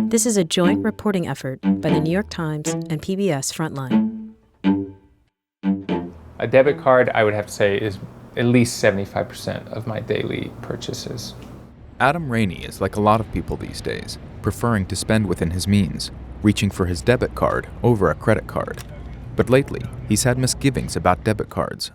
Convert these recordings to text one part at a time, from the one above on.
This is a joint reporting effort by the New York Times and PBS Frontline. A debit card, I would have to say, is at least 75% of my daily purchases. Adam Rainey is like a lot of people these days, preferring to spend within his means, reaching for his debit card over a credit card. But lately, he's had misgivings about debit cards.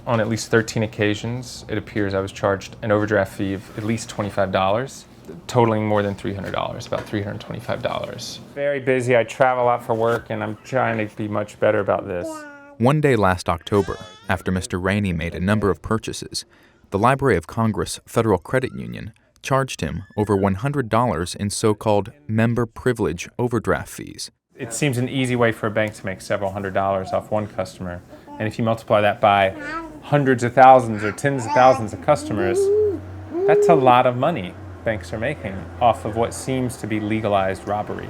On at least 13 occasions, it appears I was charged an overdraft fee of at least $25, totaling more than $300, about $325. Very busy. I travel a lot for work, and I'm trying to be much better about this. One day last October, after Mr. Rainey made a number of purchases, the Library of Congress Federal Credit Union charged him over $100 in so-called member privilege overdraft fees. It seems an easy way for a bank to make several $100s off one customer, and if you multiply that by hundreds of thousands or tens of thousands of customers, that's a lot of money banks are making off of what seems to be legalized robbery.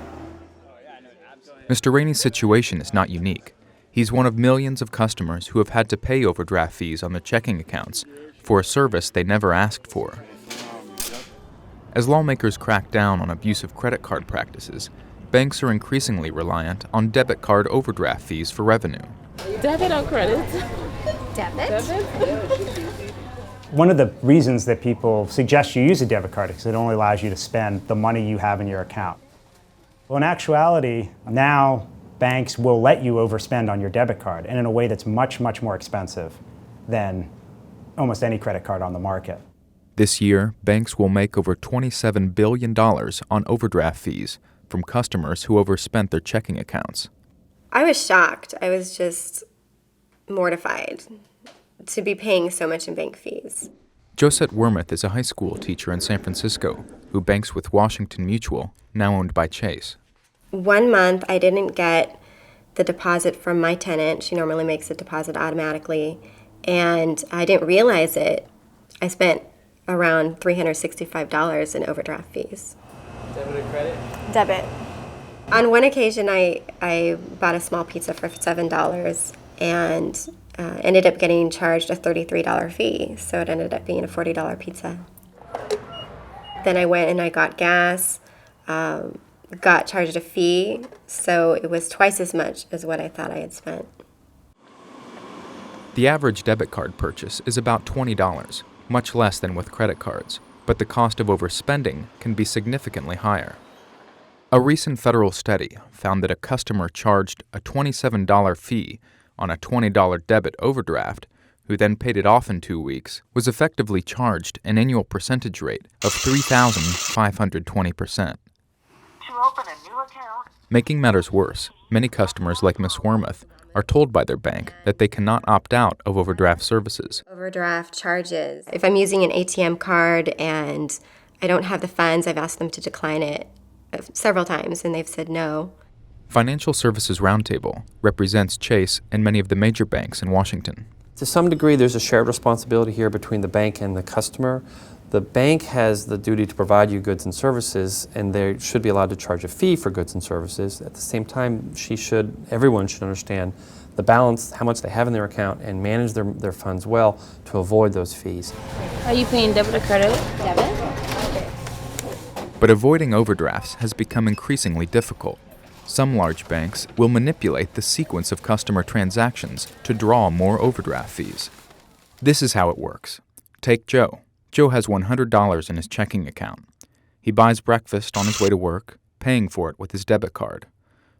Mr. Rainey's situation is not unique. He's one of millions of customers who have had to pay overdraft fees on their checking accounts for a service they never asked for. As lawmakers crack down on abusive credit card practices, banks are increasingly reliant on debit card overdraft fees for revenue. Debit or credit? Debit? One of the reasons that people suggest you use a debit card is it only allows you to spend the money you have in your account. Well, in actuality, now banks will let you overspend on your debit card, and in a way that's much, much more expensive than almost any credit card on the market. This year, banks will make over $27 billion on overdraft fees from customers who overspent their checking accounts. I was shocked. I was just mortified to be paying so much in bank fees. Josette Wormuth is a high school teacher in San Francisco who banks with Washington Mutual, now owned by Chase. 1 month, I didn't get the deposit from my tenant. She normally makes a deposit automatically, and I didn't realize it. I spent around $365 in overdraft fees. Debit or credit? Debit. On one occasion, I bought a small pizza for $7 and ended up getting charged a $33 fee, so it ended up being a $40 pizza. Then I went and I got gas, got charged a fee, so it was twice as much as what I thought I had spent. The average debit card purchase is about $20, much less than with credit cards, but the cost of overspending can be significantly higher. A recent federal study found that a customer charged a $27 fee on a $20 debit overdraft, who then paid it off in 2 weeks, was effectively charged an annual percentage rate of 3,520%. To open a new account. Making matters worse, many customers like Ms. Wormuth are told by their bank that they cannot opt out of overdraft services. Overdraft charges. If I'm using an A.T.M. card and I don't have the funds, I've asked them to decline it several times, and they've said no. Financial Services Roundtable represents Chase and many of the major banks in Washington. To some degree, there's a shared responsibility here between the bank and the customer. The bank has the duty to provide you goods and services, and they should be allowed to charge a fee for goods and services. At the same time, everyone should understand the balance, how much they have in their account, and manage their funds well to avoid those fees. Are you paying debit or credit? Debit? But avoiding overdrafts has become increasingly difficult. Some large banks will manipulate the sequence of customer transactions to draw more overdraft fees. This is how it works. Take Joe. Joe has $100 in his checking account. He buys breakfast on his way to work, paying for it with his debit card.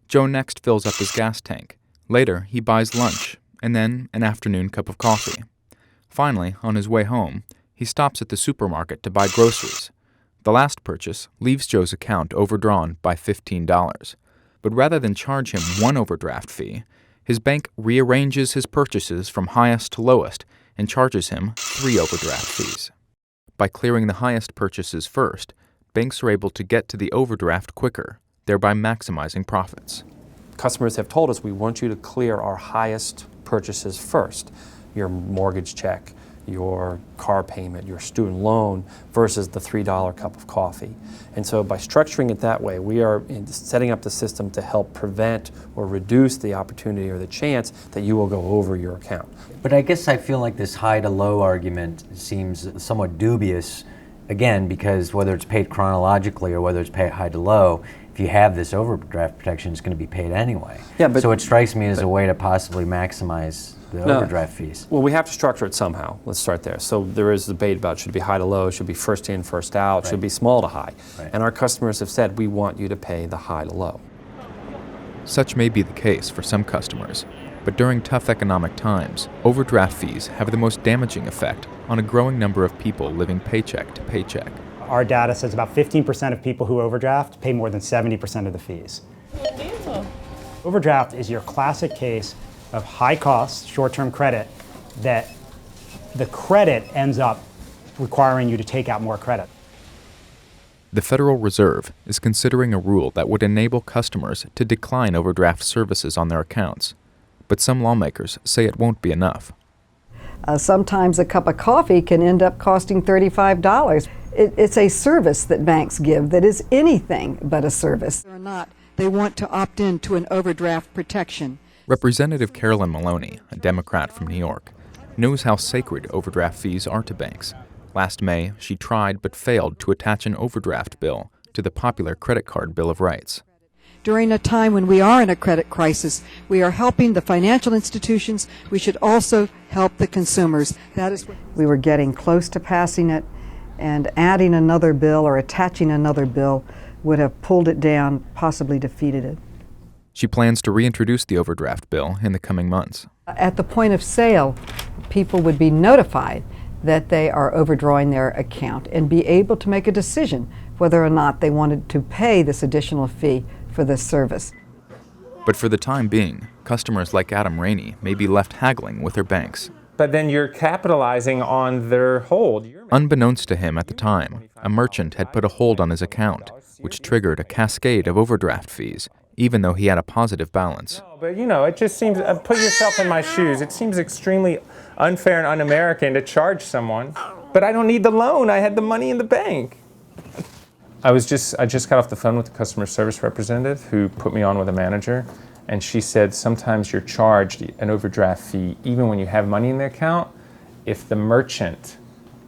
Joe next fills up his gas tank. Later, he buys lunch, and then an afternoon cup of coffee. Finally, on his way home, he stops at the supermarket to buy groceries. The last purchase leaves Joe's account overdrawn by $15. But rather than charge him one overdraft fee, his bank rearranges his purchases from highest to lowest and charges him 3 overdraft fees. By clearing the highest purchases first, banks are able to get to the overdraft quicker, thereby maximizing profits. Customers have told us we want you to clear our highest purchases first. Your mortgage check, your car payment, your student loan versus the $3 cup of coffee. And so by structuring it that way, we are setting up the system to help prevent or reduce the opportunity or the chance that you will go over your account. But I guess I feel like this high to low argument seems somewhat dubious again, because whether it's paid chronologically or whether it's paid high to low, if you have this overdraft protection, it's going to be paid anyway. Yeah, but, so it strikes me as a way to possibly maximize the overdraft fees. Well, we have to structure it somehow. Let's start there. So there is debate about should it be high to low, should it be first in, first out, should it be small to high. Right. And our customers have said, we want you to pay the high to low. Such may be the case for some customers, but during tough economic times, overdraft fees have the most damaging effect on a growing number of people living paycheck to paycheck. Our data says about 15% of people who overdraft pay more than 70% of the fees. Overdraft is your classic case of high-cost, short-term credit that the credit ends up requiring you to take out more credit. The Federal Reserve is considering a rule that would enable customers to decline overdraft services on their accounts, but some lawmakers say it won't be enough. Sometimes a cup of coffee can end up costing $35. It's a service that banks give that is anything but a service. Or not, they want to opt in to an overdraft protection. Representative Carolyn Maloney, a Democrat from New York, knows how sacred overdraft fees are to banks. Last May, she tried but failed to attach an overdraft bill to the popular credit card Bill of Rights. During a time when we are in a credit crisis, we are helping the financial institutions. We should also help the consumers. That is what we were getting close to passing it, and adding another bill or attaching another bill would have pulled it down, possibly defeated it. She plans to reintroduce the overdraft bill in the coming months. At the point of sale, people would be notified that they are overdrawing their account and be able to make a decision whether or not they wanted to pay this additional fee for this service. But for the time being, customers like Adam Rainey may be left haggling with their banks. But then you're capitalizing on their hold. Unbeknownst to him at the time, a merchant had put a hold on his account, which triggered a cascade of overdraft fees, even though he had a positive balance. No, but it just seems, put yourself in my shoes, it seems extremely unfair and un-American to charge someone, but I don't need the loan, I had the money in the bank. I just got off the phone with the customer service representative who put me on with a manager, and she said sometimes you're charged an overdraft fee even when you have money in the account if the merchant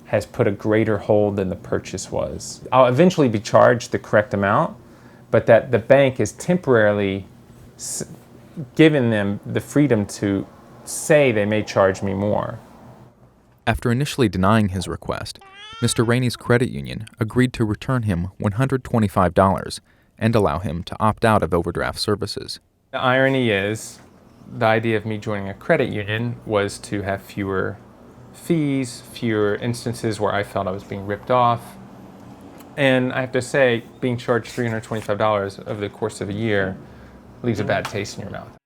has put a greater hold than the purchase was. I'll eventually be charged the correct amount, but that the bank is temporarily giving them the freedom to say they may charge me more. After initially denying his request, Mr. Rainey's credit union agreed to return him $125 and allow him to opt out of overdraft services. The irony is, the idea of me joining a credit union was to have fewer fees, fewer instances where I felt I was being ripped off. And I have to say, being charged $325 over the course of a year leaves a bad taste in your mouth.